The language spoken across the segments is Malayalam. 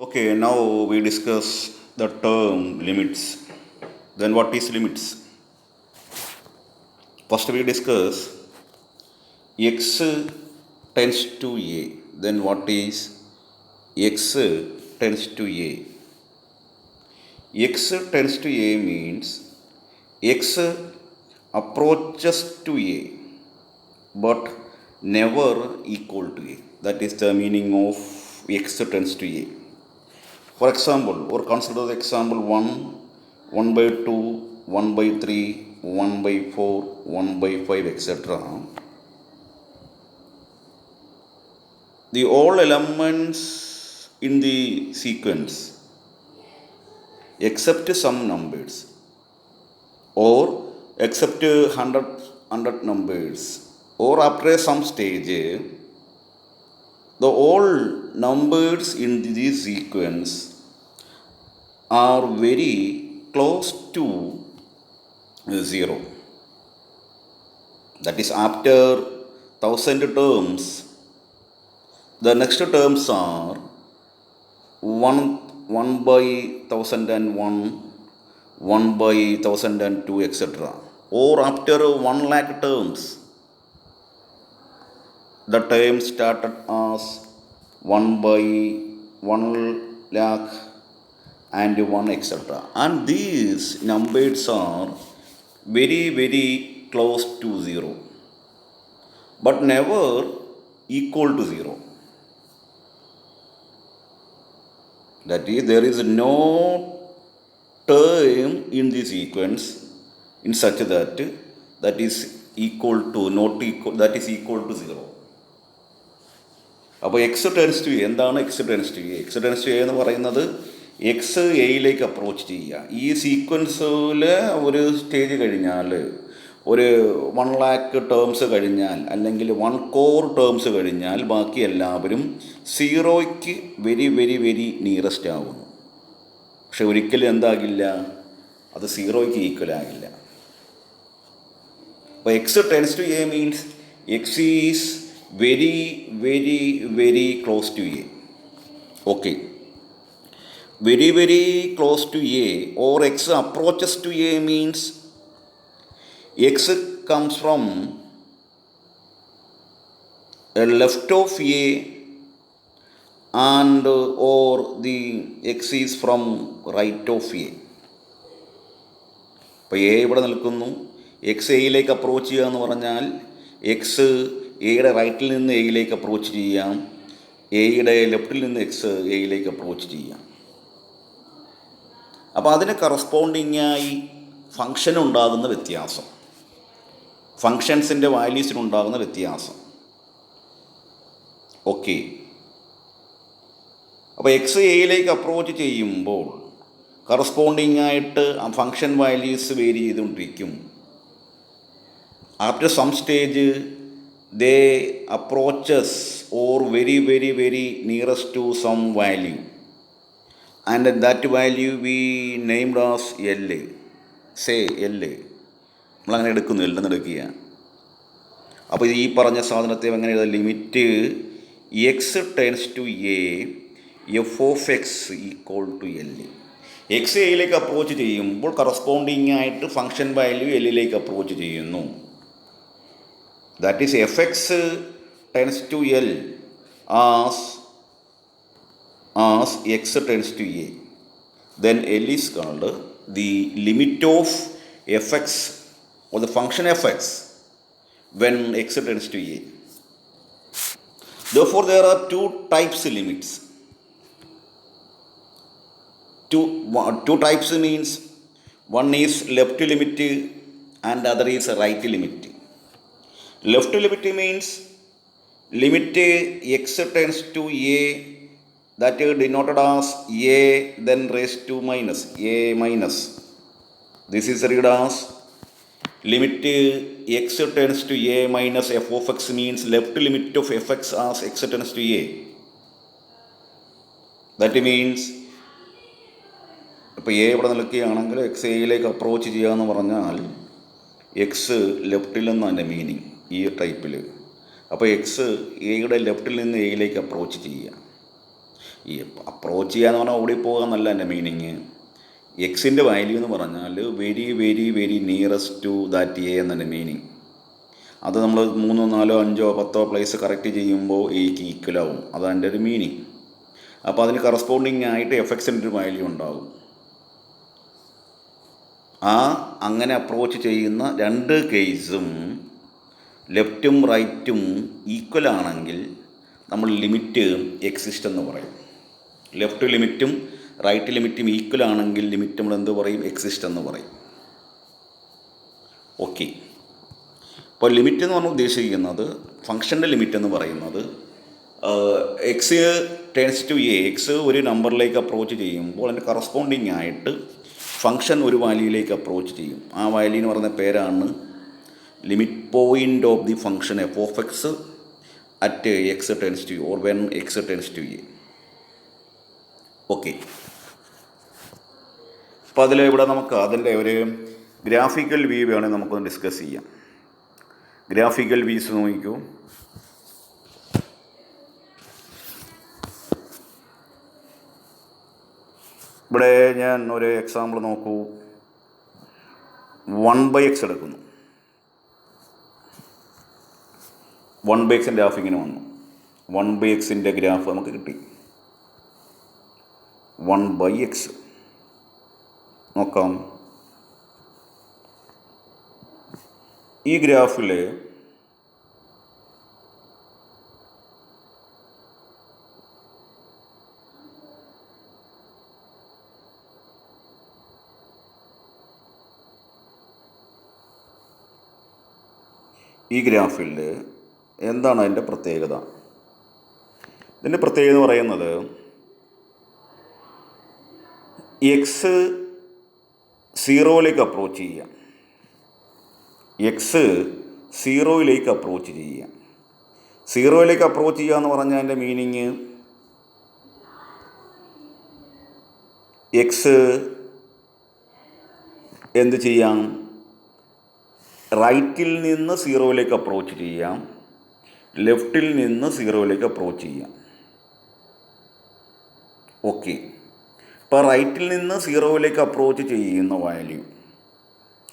Okay, now we discuss the term limits. Then what is limits? First we discuss x tends to a. Then what is x tends to a? X tends to a means x approaches to a but never equal to a. That is the meaning of x tends to a. For example, or consider the example 1, 1 by 2, 1 by 3, 1 by 4, 1 by 5, etc. The all elements in the sequence except some numbers or except 100 numbers or after some stage the all numbers in this sequence are very close to 0. That is, after 1000 terms, the next terms are 1 by 1001, 1 by 1002, etc. Or after 1 lakh terms, the term started as 1 by 1 lakh and 1, etc. And these numbers are very, very close to 0 but never equal to 0. That is, there is no term in the sequence in such that is equal to not equal that is equal to 0. അപ്പോൾ എക്സ് ടെൻസ് ടു എ. എന്താണ് X tends to A? X tends to A എന്ന് പറയുന്നത് എക്സ് എയിലേക്ക് അപ്രോച്ച് ചെയ്യുക. ഈ സീക്വൻസിൽ ഒരു സ്റ്റേജ് കഴിഞ്ഞാൽ, ഒരു 1 lakh ടേംസ് കഴിഞ്ഞാൽ, അല്ലെങ്കിൽ 1 crore ടേംസ് കഴിഞ്ഞാൽ ബാക്കി എല്ലാവരും 0യ്ക്ക് വെരി വെരി വെരി നിയറസ്റ്റ് ആകുന്നു. പക്ഷെ ഒരിക്കലും എന്താകില്ല, അത് 0യ്ക്ക് ഈക്വൽ ആകില്ല. അപ്പോൾ X tends to A means X is very very very close to a. Okay, very very close to a or x approaches to a means x comes from a left of a and or the x is from right of a. അപ്പോൾ എ ഇവിടെ നിൽക്കുന്നു, എക്സ് എയിലേക്ക് അപ്രോച്ച് ചെയ്യുക എന്ന് പറഞ്ഞാൽ എക്സ് എയുടെ റൈറ്റിൽ നിന്ന് എയിലേക്ക് അപ്രോച്ച് ചെയ്യാം, എയുടെ ലെഫ്റ്റിൽ നിന്ന് എക്സ് എയിലേക്ക് അപ്രോച്ച് ചെയ്യാം. അപ്പോൾ അതിന് കറസ്പോണ്ടിങ്ങായി ഫങ്ഷനുണ്ടാകുന്ന വ്യത്യാസം, ഫങ്ഷൻസിൻ്റെ വാല്യൂസിനുണ്ടാകുന്ന വ്യത്യാസം. ഓക്കെ, അപ്പോൾ എക്സ് എയിലേക്ക് അപ്രോച്ച് ചെയ്യുമ്പോൾ കറസ്പോണ്ടിങ്ങായിട്ട് ആ ഫങ്ഷൻ വാല്യൂസ് വേരി ചെയ്തുകൊണ്ടിരിക്കും. After some stage they approaches or very very very nearest to some value and that value we named as LA. say LA നമ്മളങ്ങനെ എടുക്കുന്നു, എല്ലാം എടുക്കുക. അപ്പോൾ ഈ പറഞ്ഞ സാധനത്തെ എങ്ങനെ എഴുതാം? Limit X tends to a f of x equal to L. X എയിലേക്ക് അപ്രോച്ച് ചെയ്യുമ്പോൾ കറസ്പോണ്ടിങ് ആയിട്ട് ഫങ്ഷൻ വാല്യൂ എല്ലിലേക്ക് അപ്രോച്ച് ചെയ്യുന്നു. That is, fx tends to L as x tends to a. Then L is called the limit of fx or the function fx when x tends to a. Therefore, there are two types of limits. Two types means one is left limit and other is right limit. Left limit means limit x tends to a, that is denoted as a then raised to minus a minus. This is read as limit x tends to a minus f of x means left limit of fx as x tends to a. That means ഇപ്പോൾ എ ഇവിടെ നിൽക്കുകയാണെങ്കിൽ എക്സ് എയിലേക്ക് അപ്രോച്ച് ചെയ്യുക എന്ന് പറഞ്ഞാൽ എക്സ് ലെഫ്റ്റിൽ നിന്നാണ് എൻ്റെ മീനിങ് ഈ ടൈപ്പിൽ. അപ്പോൾ എക്സ് എയുടെ ലെഫ്റ്റിൽ നിന്ന് എയിലേക്ക് അപ്രോച്ച് ചെയ്യുക. ഈ അപ്രോച്ച് ചെയ്യാന്ന് പറഞ്ഞാൽ ഓടിപ്പോകുക എന്നല്ല എൻ്റെ മീനിങ്. എക്സിൻ്റെ വാല്യൂ എന്ന് പറഞ്ഞാൽ very very very nearest to that A എന്നതിൻ്റെ മീനിങ്. അത് നമ്മൾ 3, 4, 5, 10 പ്ലേസ് കറക്റ്റ് ചെയ്യുമ്പോൾ എക്ക് ഈക്വലാവും. അതാണ് എൻ്റെ ഒരു മീനിങ്. അപ്പോൾ അതിന് കറസ്പോണ്ടിങ് ആയിട്ട് എഫക്സിൻ്റെ ഒരു വാല്യൂ ഉണ്ടാകും. അങ്ങനെ അപ്രോച്ച് ചെയ്യുന്ന രണ്ട് കേസും ലെഫ്റ്റും റൈറ്റും ഈക്വൽ ആണെങ്കിൽ നമ്മൾ ലിമിറ്റ് എക്സിസ്റ്റ് എന്ന് പറയും. ലെഫ്റ്റ് ലിമിറ്റും റൈറ്റ് ലിമിറ്റും ഈക്വൽ ആണെങ്കിൽ ലിമിറ്റ് നമ്മൾ എന്ത് പറയും? എക്സിസ്റ്റ് എന്ന് പറയും. ഓക്കെ. അപ്പോൾ ലിമിറ്റ് എന്ന് പറഞ്ഞാൽ ഉദ്ദേശിക്കുന്നത് ഫംഗ്ഷൻ്റെ ലിമിറ്റ് എന്ന് പറയുന്നത് X turns to A. X ഒരു നമ്പറിലേക്ക് അപ്രോച്ച് ചെയ്യുമ്പോൾ അതിൻ്റെ കറസ്പോണ്ടിങ് ആയിട്ട് ഫംഗ്ഷൻ ഒരു വാല്യൂയിലേക്ക് അപ്രോച്ച് ചെയ്യും. ആ വാല്യൂ എന്ന് പറയുന്ന പേരാണ് limit point of the function F of X at X turns to or when X turns to A. Okay. അപ്പോൾ ഇവിടെ നമുക്ക് അതിൻ്റെ ഒരു ഗ്രാഫിക്കൽ വ്യൂ വേണമെങ്കിൽ നമുക്കൊന്ന് ഡിസ്കസ് ചെയ്യാം. ഗ്രാഫിക്കൽ വ്യൂസ് നോക്കിക്കൂ. ഇവിടെ ഞാൻ ഒരു എക്സാമ്പിൾ നോക്കൂ. 1/x എടുക്കുന്നു. 1/x ഗ്രാഫ് ഇങ്ങനെ വന്നു. 1/x ഗ്രാഫ് നമുക്ക് കിട്ടി. 1/x നോക്കാം. ഈ ഗ്രാഫിൽ എന്താണ് അതിൻ്റെ പ്രത്യേകത? ഇതിൻ്റെ പ്രത്യേകത എന്ന് പറയുന്നത് എക്സ് 0യിലേക്ക് അപ്രോച്ച് ചെയ്യുക. എക്സ് 0യിലേക്ക് അപ്രോച്ച് ചെയ്യുക. 0യിലേക്ക് അപ്രോച്ച് ചെയ്യുക എന്ന് പറഞ്ഞാൽ അതിൻ്റെ മീനിങ് എക്സ് എന്ത് ചെയ്യാം? റൈറ്റിൽ നിന്ന് 0യിലേക്ക് അപ്രോച്ച് ചെയ്യാം, ലെഫ്റ്റിൽ നിന്ന് 0യിലേക്ക് അപ്രോച്ച് ചെയ്യാം. ഓക്കെ. ഇപ്പോൾ റൈറ്റിൽ നിന്ന് 0യിലേക്ക് അപ്രോച്ച് ചെയ്യുന്ന വാല്യൂ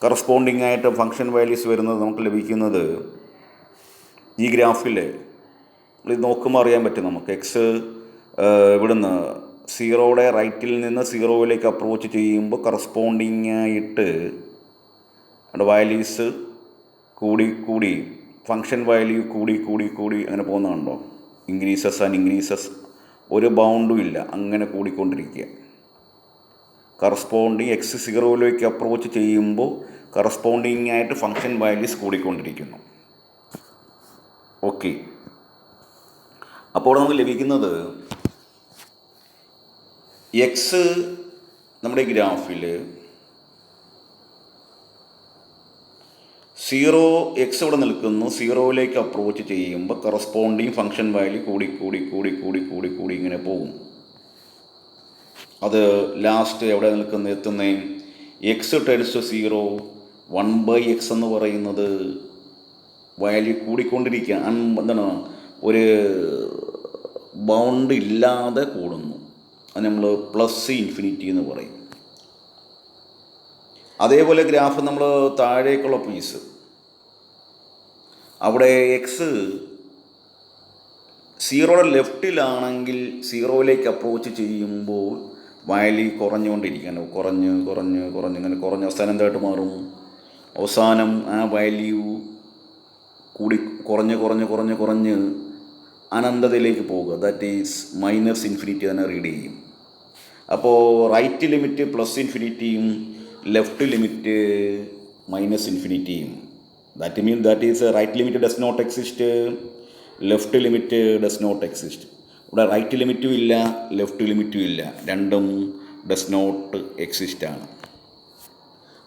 കറസ്പോണ്ടിങ് ആയിട്ട് ഫംഗ്ഷൻ വാല്യൂസ് വരുന്നത് നമുക്ക് ലഭിക്കുന്നത് ഈ ഗ്രാഫിൽ ഇത് നോക്കുമ്പോൾ അറിയാൻ പറ്റും നമുക്ക്. എക്സ് ഇവിടുന്ന് 0യുടെ റൈറ്റിൽ നിന്ന് 0യിലേക്ക് അപ്രോച്ച് ചെയ്യുമ്പോൾ കറസ്പോണ്ടിങ് ആയിട്ട് വാല്യൂസ് കൂടി ഫംഗ്ഷൻ വാല്യൂ കൂടി അങ്ങനെ പോകുന്നതുണ്ടോ? ഇൻക്രീസസ് ആൻഡ് ഇൻക്രീസസ്, ഒരു ബൗണ്ടും ഇല്ല, അങ്ങനെ കൂടിക്കൊണ്ടിരിക്കുക. കറസ്പോണ്ടിങ് എക്സ് 0യിലേക്ക് അപ്രോച്ച് ചെയ്യുമ്പോൾ കറസ്പോണ്ടിങ് ആയിട്ട് ഫംഗ്ഷൻ വാല്യൂസ് കൂടിക്കൊണ്ടിരിക്കുന്നു. ഓക്കെ. അപ്പോൾ നമുക്ക് ലഭിക്കുന്നത് എക്സ് നമ്മുടെ ഗ്രാഫിൽ 0x ഇവിടെ നിൽക്കുന്നു. 0യിലേക്ക് അപ്രോച്ച് ചെയ്യുമ്പോൾ കറസ്പോണ്ടിങ് ഫംഗ്ഷൻ വാല്യൂ കൂടി ഇങ്ങനെ പോകും. അത് ലാസ്റ്റ് എവിടെ എത്തുന്നേ? X turns to 0. 1/x എന്ന് പറയുന്നത് വാല്യൂ കൂടിക്കൊണ്ടിരിക്കുക. എന്താണ്? ഒരു ബൗണ്ട് ഇല്ലാതെ കൂടുന്നു. അത് നമ്മൾ പ്ലസ് ഇൻഫിനിറ്റി എന്ന് പറയും. അതേപോലെ ഗ്രാഫ് നമ്മൾ താഴേക്കുള്ള പീസ്, അവിടെ എക്സ് 0യുടെ ലെഫ്റ്റിലാണെങ്കിൽ 0യിലേക്ക് അപ്രോച്ച് ചെയ്യുമ്പോൾ വാല്യൂ കുറഞ്ഞുകൊണ്ടിരിക്കുകയാണ്. കുറഞ്ഞ് ഇങ്ങനെ അവസാനം എന്തായിട്ട് മാറും? അവസാനം ആ വാല്യൂ കുറഞ്ഞ് അനന്തതയിലേക്ക് പോകുക. ദാറ്റ് ഈസ് മൈനസ് ഇൻഫിനിറ്റി തന്നെ റീഡ് ചെയ്യും. അപ്പോൾ റൈറ്റ് ലിമിറ്റ് പ്ലസ് ഇൻഫിനിറ്റിയും ലെഫ്റ്റ് ലിമിറ്റ് മൈനസ് ഇൻഫിനിറ്റിയും. that is right limit does not exist, left limit does not exist. ഇവിടെ റൈറ്റ് ലിമിറ്റും ഇല്ല, ലെഫ്റ്റ് ലിമിറ്റും ഇല്ല, രണ്ടും ഡസ് നോട്ട് എക്സിസ്റ്റ് ആണ്.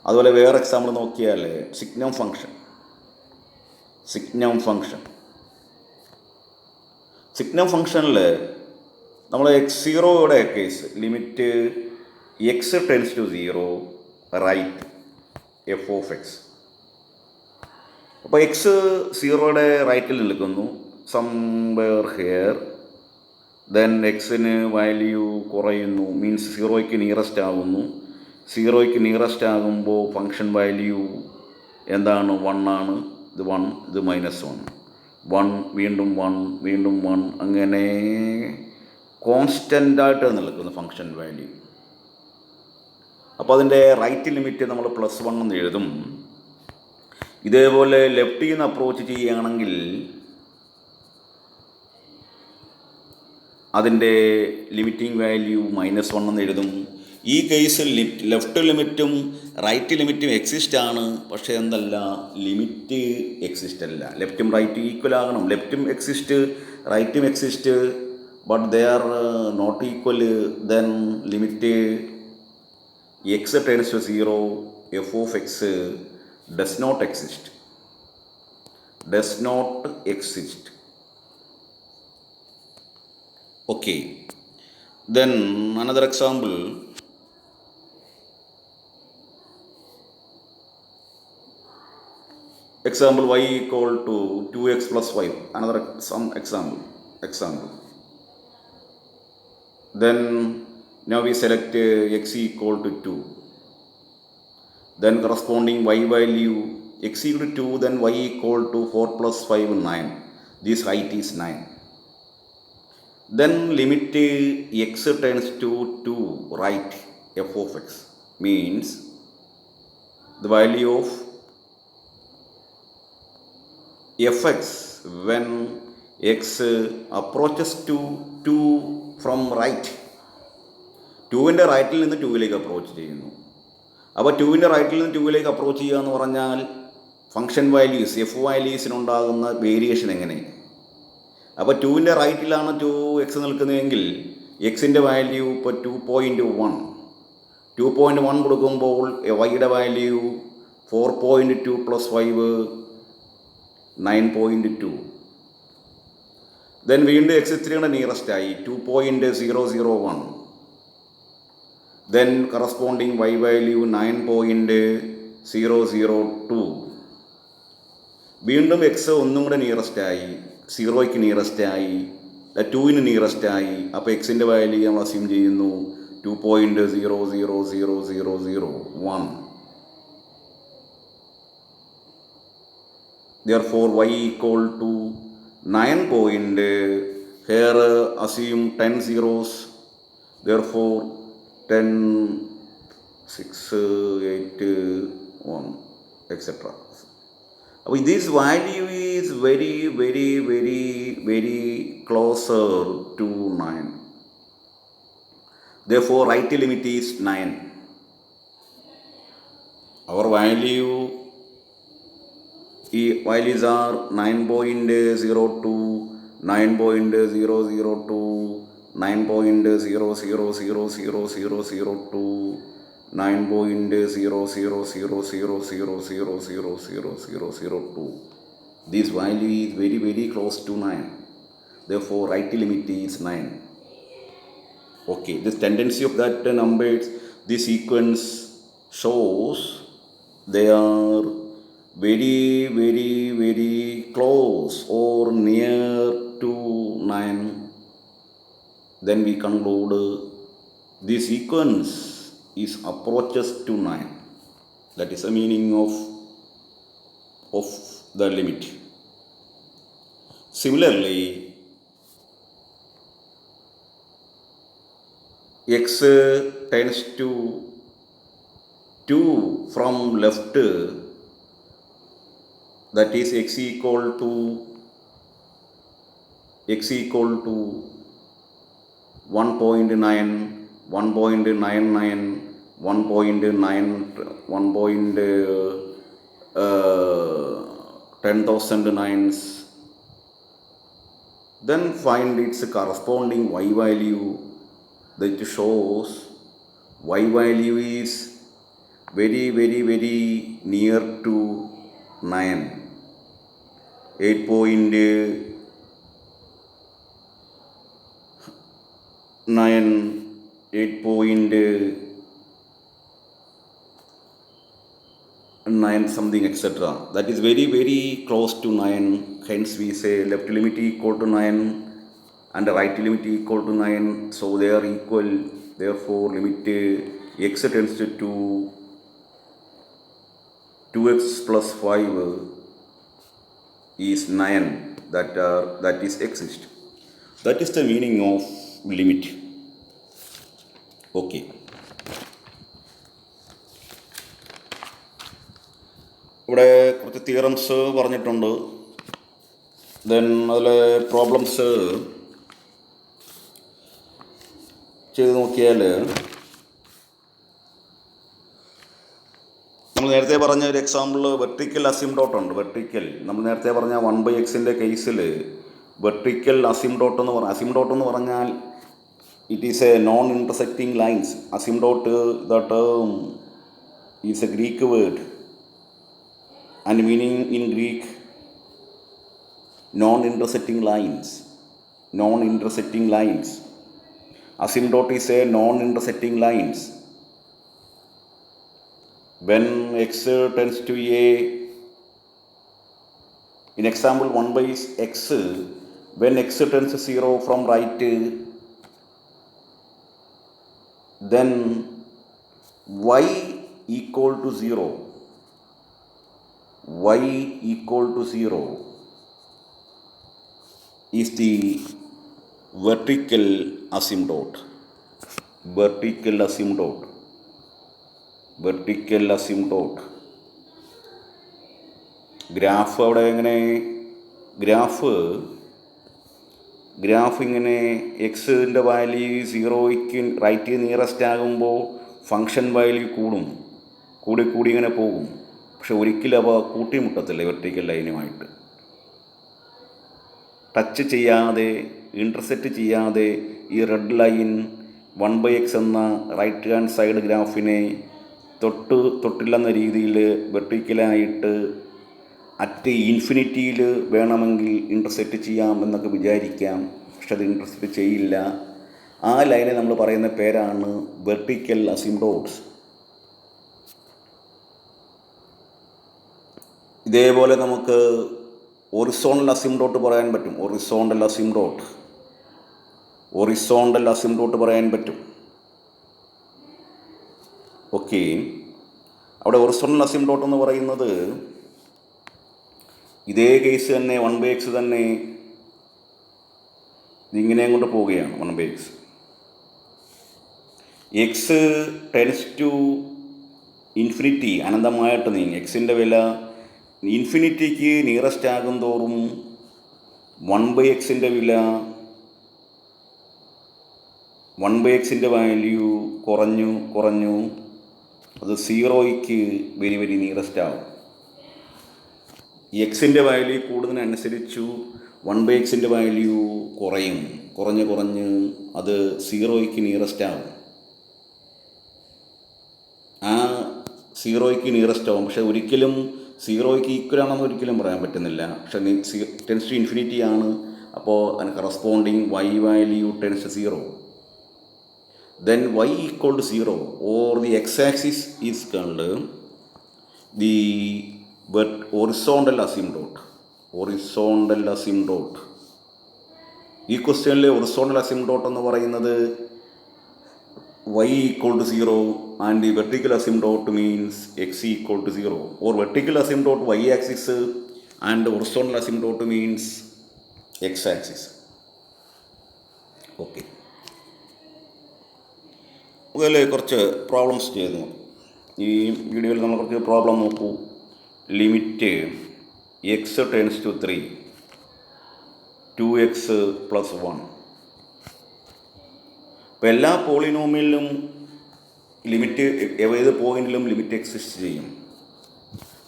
അതുപോലെ വേറെ എക്സാമ്പിൾ നോക്കിയാൽ സിഗ്നം ഫംഗ്ഷനിൽ നമ്മൾ x0യുടെ case limit X tends to 0 right f of x. അപ്പോൾ എക്സ് 0യുടെ റൈറ്റിൽ നിൽക്കുന്നു, സംവെയർ ഹിയർ. ദെൻ എക്സിന് വാല്യൂ കുറയുന്നു, മീൻസ് സീറോയ്ക്ക് നിയറസ്റ്റ് ആകുന്നു. സീറോയ്ക്ക് നിയറസ്റ്റ് ആകുമ്പോൾ ഫങ്ഷൻ വാല്യൂ എന്താണ്? 1 ആണ്. ഇത് 1, ഇത് -1, 1 വീണ്ടും 1 വീണ്ടും 1, അങ്ങനെ കോൺസ്റ്റൻ്റായിട്ട് നിൽക്കുന്നു ഫങ്ഷൻ വാല്യൂ. അപ്പോൾ അതിൻ്റെ റൈറ്റ് ലിമിറ്റ് നമ്മൾ +1 എന്ന് എഴുതും. ഇതേപോലെ ലെഫ്റ്റിൽ നിന്ന് അപ്രോച്ച് ചെയ്യുകയാണെങ്കിൽ അതിൻ്റെ ലിമിറ്റിംഗ് വാല്യൂ -1 എന്ന് എഴുതും. ഈ കേസിൽ ലെഫ്റ്റ് ലിമിറ്റും റൈറ്റ് ലിമിറ്റും എക്സിസ്റ്റ് ആണ്, പക്ഷേ എന്തല്ല, ലിമിറ്റ് എക്സിസ്റ്റ് അല്ല. ലെഫ്റ്റും റൈറ്റും ഈക്വൽ ആകണം. ലെഫ്റ്റും എക്സിസ്റ്റ്, റൈറ്റും exist, but they are not equal. Then limit x tends to 0, f of x does not exist. Does not exist. Okay. Then another example. Example y equal to 2x plus 5. Another some example. Then now we select x equal to 2. Then corresponding y value x equal to 2, then y equal to 4 plus 5, 9. This height is 9. Then limit x tends to 2, right, f of x, means the value of fx when x approaches to 2 from right. 2-ൻ്റെ റൈറ്റിൽ നിന്ന് 2-ലേക്ക് അപ്രോച്ച് ചെയ്യുന്നു. അപ്പോൾ 2-ൻ്റെ റൈറ്റിൽ നിന്ന് 2-ലേക്ക് അപ്രോച്ച് ചെയ്യുക എന്ന് പറഞ്ഞാൽ ഫങ്ഷൻ വാല്യൂസ്, എഫ് വാല്യൂസിനുണ്ടാകുന്ന വേരിയേഷൻ എങ്ങനെ? അപ്പോൾ 2-ൻ്റെ റൈറ്റിലാണ് 2x നിൽക്കുന്നതെങ്കിൽ എക്സിൻ്റെ വാല്യൂ ഇപ്പോൾ 2.1. 2.1 കൊടുക്കുമ്പോൾ വൈയുടെ വാല്യൂ 4.2 + 5, 9.2. ദെൻ വീണ്ടും എക്സ് ഇത്തിരിയുടെ നിയറസ്റ്റ് ആയി 2.001. Then corresponding y value 9.002. വീണ്ടും എക്സ് ഒന്നും കൂടെ നിയറസ്റ്റ് ആയി, 0യ്ക്ക് നിയറസ്റ്റ് ആയി, 2-ന് നിയറസ്റ്റ് ആയി. അപ്പോൾ എക്സിൻ്റെ വാല്യൂ നമ്മൾ അസ്യൂം ചെയ്യുന്നു 2.000001. Therefore y equal to 9 point, here assume 10 zeros, therefore 10, 6, 8, 1, etc. അപ്പോൾ this value is very, very, very, very closer to 9. Therefore, right limit is 9. Our value, values are 9.02, 9.002, 9.0000002, 9.000000002. This value is very, very close to 9. Therefore, right limit is 9. Okay, this tendency of that numbers, this sequence shows they are very, very, very close or near to 9. Then we conclude this sequence is approaches to 9. That is the meaning of the limit. Similarly, x tends to 2 from left, that is x equal to 1.9, 1.99, 10,000 nines. Then find its corresponding y value. That shows y value is very, very, very near to 9. 8.9 something, etc. That is very, very close to 9. Hence we say left limit equal to 9, and the right limit equal to 9, so they are equal. Therefore limit x tends to 2x plus 5 is 9, that is exist. That is the meaning of limit. Okay. ഇവിടെ കുറച്ച് തിയറംസ് പറഞ്ഞിട്ടുണ്ട്. ദെൻ അതിലെ പ്രോബ്ലംസ് ചെയ്ത് നോക്കിയാൽ നമ്മൾ നേരത്തെ പറഞ്ഞ ഒരു എക്സാമ്പിൾ വെർട്ടിക്കൽ അസിംഡോട്ട് ഉണ്ട്. വെർട്ടിക്കൽ നമ്മൾ നേരത്തെ പറഞ്ഞ 1/x കേസിൽ വെർട്ടിക്കൽ അസിംഡോട്ട് എന്ന് പറഞ്ഞാൽ it is a non intersecting lines. Asymptote the term is a Greek word and meaning in Greek non-intersecting lines. Asymptote is a non-intersecting lines. When x tends to a, in example 1/x, when x tends to 0 from right, then y equal to 0. Y equal to 0 is the vertical asymptote. Graph അവിടെ എങ്ങനെ, ഗ്രാഫ് ഇങ്ങനെ എക്സിൻ്റെ വാല്യൂ 0ക്ക് റൈറ്റ് നിയറസ്റ്റ് ആകുമ്പോൾ ഫങ്ഷൻ വാല്യൂ കൂടി ഇങ്ങനെ പോകും. പക്ഷെ ഒരിക്കലും അവ കൂട്ടിമുട്ടത്തില്ല വെർട്ടിക്കൽ ലൈനുമായിട്ട്. ടച്ച് ചെയ്യാതെ, ഇൻ്റർസെക്റ്റ് ചെയ്യാതെ ഈ റെഡ് ലൈൻ 1/x എന്ന റൈറ്റ് ഹാൻഡ് സൈഡ് ഗ്രാഫിനെ തൊട്ടില്ലെന്ന രീതിയിൽ വെർട്ടിക്കലായിട്ട് അറ്റ് ഇൻഫിനിറ്റിയിൽ വേണമെങ്കിൽ ഇൻ്റർസെക്റ്റ് ചെയ്യാം എന്നൊക്കെ വിചാരിക്കാം. പക്ഷെ അത് ഇൻ്റർസെക്റ്റ് ചെയ്യില്ല. ആ ലൈനെ നമ്മൾ പറയുന്ന പേരാണ് വെർട്ടിക്കൽ അസിംപ്റ്റോട്സ്. ഇതേപോലെ നമുക്ക് ഒറിസോണ്ടൽ അസിംപ്റ്റോട്ട് പറയാൻ പറ്റും. ഒറിസോണ്ടൽ അസിംപ്റ്റോട്ട് പറയാൻ പറ്റും. ഓക്കെ, അവിടെ ഒറിസോണ്ടൽ അസിംപ്റ്റോട്ട് എന്ന് പറയുന്നത് ഇതേ കേസ് തന്നെ 1/x തന്നെ ഇതിങ്ങനെ കൊണ്ട് പോവുകയാണ്. 1/x x tends to infinity, അനന്തമായിട്ട് നീങ്ങി. എക്സിൻ്റെ വില ഇൻഫിനിറ്റിക്ക് നിയറസ്റ്റ് ആകും തോറും 1/xൻ്റെ വില 1/xൻ്റെ വാല്യൂ കുറഞ്ഞു അത് 0ക്ക് വെരി വെരി നിയറസ്റ്റ് ആകും. എക്സിൻ്റെ വാല്യൂ കൂടുന്നതിനനുസരിച്ചു 1/xൻ്റെ വാല്യൂ കുറഞ്ഞ് അത് 0ക്ക് നിയറസ്റ്റ് ആകും. ആ 0ക്ക് നിയറസ്റ്റ് ആകും. പക്ഷെ ഒരിക്കലും 0ക്ക് ഈക്വലാണെന്ന് ഒരിക്കലും പറയാൻ പറ്റുന്നില്ല. പക്ഷെ ടെൻസ് ടു ഇൻഫിനിറ്റി ആണ്. അപ്പോൾ അതിന് corresponding y value tends to 0. Then y equal to 0 or the x-axis is called the horizontal asymptote. ഈ ക്വസ്റ്റ്യനിലെ horizontal asymptote എന്ന് പറയുന്നത് y equal to 0 and the vertical asymptote means x equal to 0, or vertical asymptote y-axis and horizontal asymptote means x-axis. Okay, അതിൽ കുറച്ച് പ്രോബ്ലംസ് ചെയ്തു. ഈ വീഡിയോയിൽ നമ്മൾ കുറച്ച് പ്രോബ്ലം നോക്കൂ. Limit X tends to 3, 2x + 1. ഇപ്പോൾ എല്ലാ പോളിനോമിയലിലും ലിമിറ്റ്, ഏത് പോയിന്റിലും ലിമിറ്റ് എക്സിസ്റ്റ് ചെയ്യും.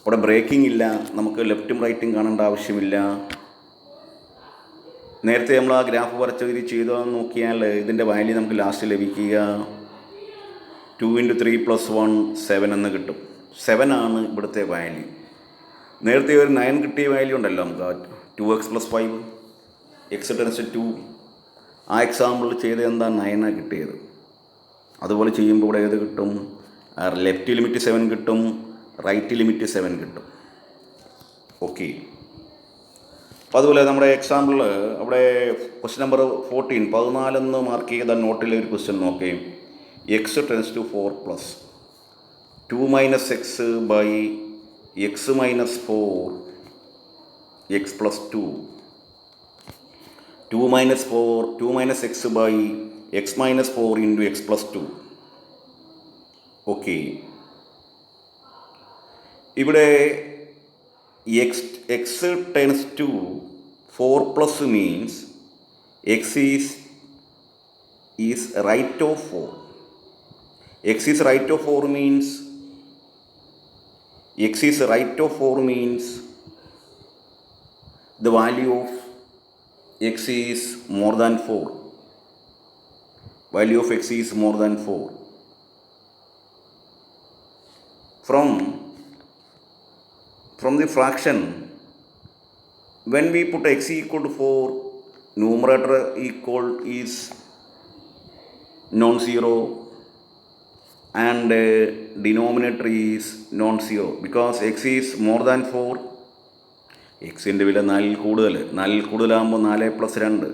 അവിടെ ബ്രേക്കിംഗ് ഇല്ല, നമുക്ക് ലെഫ്റ്റും റൈറ്റും കാണേണ്ട ആവശ്യമില്ല. നേരത്തെ നമ്മൾ ആ ഗ്രാഫ് വരച്ച് ഇത് ചെയ്തതെന്ന് നോക്കിയാൽ ഇതിൻ്റെ വാല്യൂ നമുക്ക് ലാസ്റ്റ് ലഭിക്കുക 2 × 3 + 1 7 എന്ന് കിട്ടും. 7 ആണ് ഇവിടുത്തെ വാല്യൂ. നേരത്തെ ഒരു 9 കിട്ടിയ വാല്യൂ ഉണ്ടല്ലോ നമുക്ക്, 2x + 5, x ടെൻസ് ടു 2. ആ എക്സാമ്പിൾ ചെയ്ത് എന്താ 9 കിട്ടിയത്. അതുപോലെ ചെയ്യുമ്പോൾ ഇവിടെ ഏത് കിട്ടും? ലെഫ്റ്റ് ലിമിറ്റ് 7 കിട്ടും, റൈറ്റ് ലിമിറ്റ് 7 കിട്ടും. ഓക്കെ, അപ്പോൾ അതുപോലെ നമ്മുടെ എക്സാമ്പിൾ അവിടെ ക്വസ്റ്റ്യൻ നമ്പർ 14 മാർക്ക് ചെയ്ത നോട്ടിലെ ഒരു ക്വസ്റ്റ്യൻ നോക്കുകയും x tends to 4 plus 2 minus x by x minus 4 x plus 2 minus x by x minus 4 into x plus 2. Okay, ഇവിടെ x tends to 4 plus means X is right of 4. X is right of 4 means the value of x is more than 4. Value of x is more than 4. From the fraction, when we put x equal to 4, numerator equal is non-zero and denominator is non-zero because x is more than 4. എക്സിൻ്റെ വില 4 കൂടുതലാകുമ്പോൾ 4+2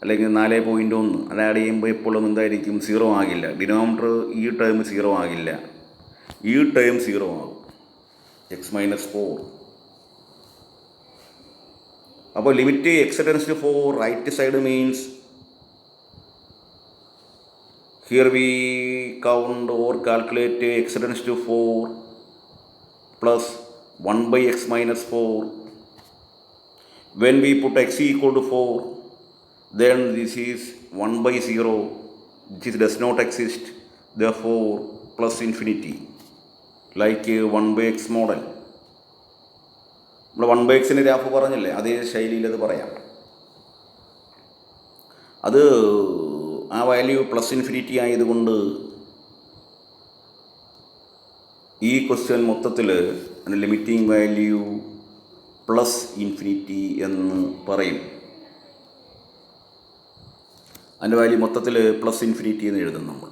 അല്ലെങ്കിൽ 4.1 അത് ആഡ് ചെയ്യുമ്പോൾ എപ്പോഴും എന്തായിരിക്കും? 0 ആകില്ല. ഡിനോമിനേറ്റർ ഈ ടേം 0 ആകില്ല, ഈ ടേം 0 ആകും, എക്സ് മൈനസ് 4. അപ്പോൾ limit X tends to 4 right side means here we count or calculate x tends to 4 plus 1 by x minus 4. When we put x equal to 4, then this is 1 by 0, which does not exist, therefore plus infinity, like 1 by x model. നമ്മൾ 1 by x ഗ്രാഫ് പറഞ്ഞില്ലേ, അതേ ശൈലിയിൽ അത് പറയാം. അത് ആ വാല്യൂ പ്ലസ് ഇൻഫിനിറ്റി ആയതുകൊണ്ട് ഈ ക്വസ്റ്റ്യൻ മൊത്തത്തിൽ ലിമിറ്റിംഗ് വാല്യൂ പ്ലസ് ഇൻഫിനിറ്റി എന്ന് പറയും. അതിൻ്റെ വാല്യൂ മൊത്തത്തിൽ പ്ലസ് ഇൻഫിനിറ്റി എന്ന് എഴുതും നമ്മൾ.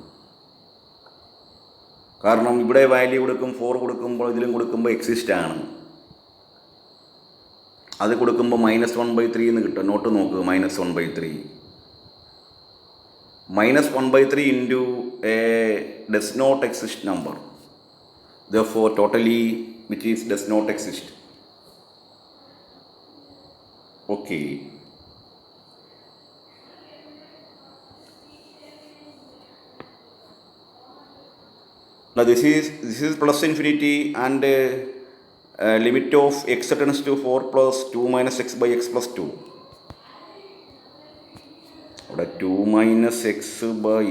കാരണം ഇവിടെ വാല്യൂ കൊടുക്കും 4 കൊടുക്കുമ്പോൾ ഇതിലും കൊടുക്കുമ്പോൾ എക്സിസ്റ്റ് ആണ്, അത് കൊടുക്കുമ്പോൾ -1/3 എന്ന് കിട്ടും. നോട്ട് നോക്കുക, -1/3. -1/3 into a does not exist number, therefore totally which is does not exist. Okay, now this is plus infinity and limit of x tends to 4 plus 2 minus x by x plus 2. അവിടെ 2 minus x by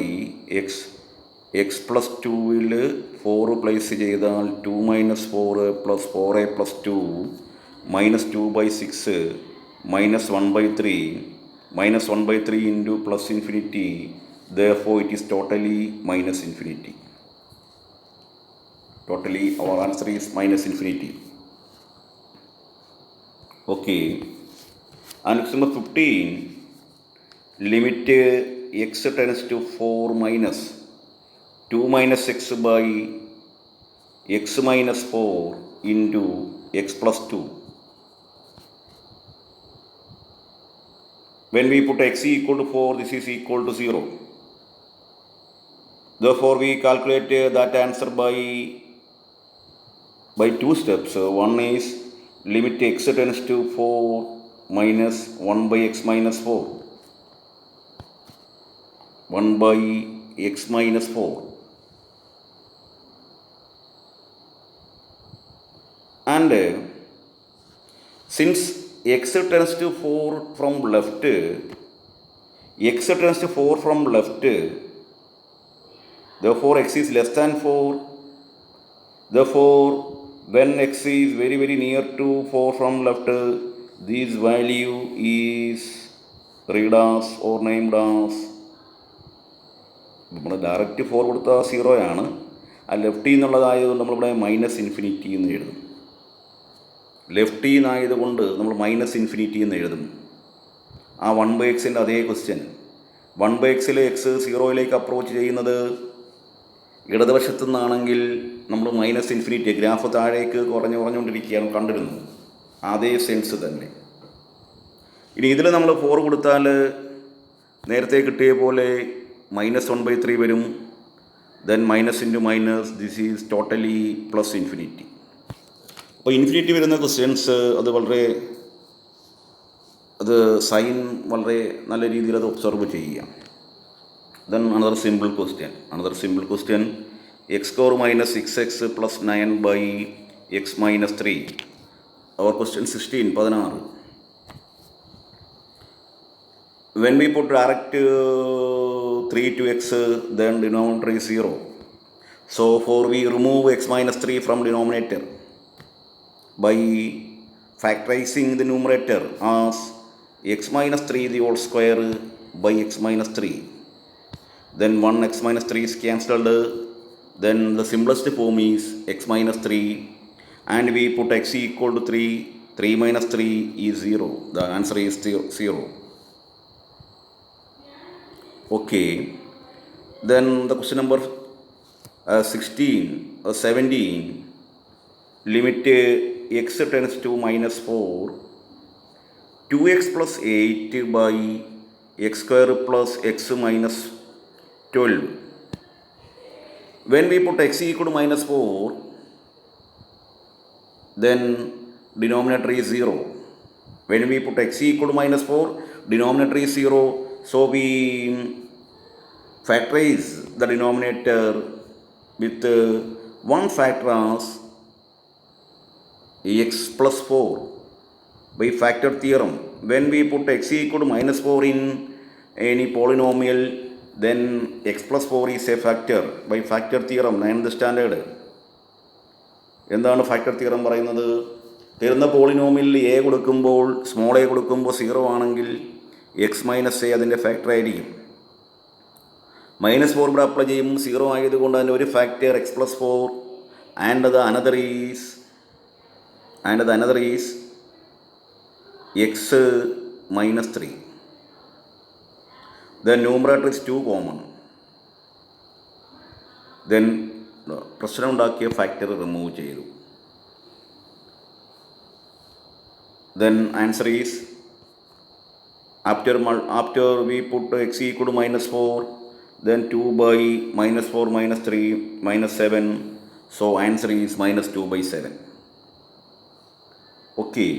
x plus 2-ൽ 4 പ്ലേസ് ചെയ്താൽ 2 minus 4 plus 4a plus 2 -2/6 -1/3 into plus infinity, therefore it is totally minus infinity. Totally our answer is minus infinity. Okay, and number 15, limit x tends to 4 minus 2 minus x by x minus 4 into x plus 2. When we put x equal to 4, this is equal to 0. Therefore we calculate that answer by 2 steps. One is limit x tends to 4 minus 1 by x minus 4. 1 by x minus 4. And since x tends to 4 from left, therefore x is less than 4. Therefore when x is very very near to 4 from left, this value is read as or named as, നമ്മൾ ഡയറക്റ്റ് 4 കൊടുത്താൽ 0 ആണ്, ആ ലെഫ്റ്റിൽ നിന്നുള്ളതായതുകൊണ്ട് നമ്മളിവിടെ മൈനസ് ഇൻഫിനിറ്റി എന്ന് എഴുതും. ലെഫ്റ്റിൽ നിന്നായതുകൊണ്ട് നമ്മൾ മൈനസ് ഇൻഫിനിറ്റി എന്ന് എഴുതും. ആ 1/x-ൻ്റെ അതേ ക്വസ്റ്റ്യൻ, 1/x-ൽ എക്സ് 0-ലേക്ക് അപ്രോച്ച് ചെയ്യുന്നത് ഇടതുവശത്തു നിന്നാണെങ്കിൽ നമ്മൾ മൈനസ് ഇൻഫിനിറ്റി, ഗ്രാഫ് താഴേക്ക് കുറഞ്ഞുകൊണ്ടിരിക്കുകയാണ് കണ്ടിരുന്നു. അതേ സെൻസ് തന്നെ. ഇനി ഇതിൽ നമ്മൾ 4 കൊടുത്താൽ നേരത്തെ കിട്ടിയ പോലെ -1/3 വരും. Then minus into minus, this is totally plus infinity. അപ്പോൾ ഇൻഫിനിറ്റി വരുന്ന ക്വസ്റ്റ്യൻസ് അത് സൈൻ വളരെ നല്ല രീതിയിൽ അത് ഒബ്സർവ് ചെയ്യുക. Then another simple question x² - 6x + 9/x - 3. Our question 16. When we put direct 3 to x, then denominator is 0. So for we remove x - 3 from denominator by factorizing the numerator as x - 3 the whole square by x - 3. Then 1x - 3 is cancelled. Then the simplest form is x - 3, and we put x equal to 3. 3 - 3 is 0. The answer is 0. Okay. Then the question number 17. Limit x tends to -4. 2x + 8 by x² + x - 12. When we put x equal to -4, then denominator is 0. When we put x equal to -4, denominator is 0. So we factorize the denominator with one factor as x plus 4 by factor theorem. When we put x equal to -4 in any polynomial, then x plus 4 is a factor by factor theorem, 9th standard. എന്താണ് ഫാക്ടർ തിയറം പറയുന്നത്? തരുന്ന പോളിനോമിയലിൽ എ കൊടുക്കുമ്പോൾ, സ്മോൾ എ കൊടുക്കുമ്പോൾ 0 ആണെങ്കിൽ എക്സ് മൈനസ് എ അതിൻ്റെ ഫാക്ടർ ആയിരിക്കും. -4 ഇവിടെ അപ്ലൈ ചെയ്യുമ്പോൾ 0 ആയതുകൊണ്ട് അതിൻ്റെ ഒരു factor x + 4 and the another is x - 3. The numerator is 2 common. Then പ്രശ്നം ഉണ്ടാക്കിയ ഫാക്ടർ റിമൂവ് ചെയ്തു. Then answer is after we put x equal to -4, then 2 by -4 - 3 -7. So answer is -2/7. Okay.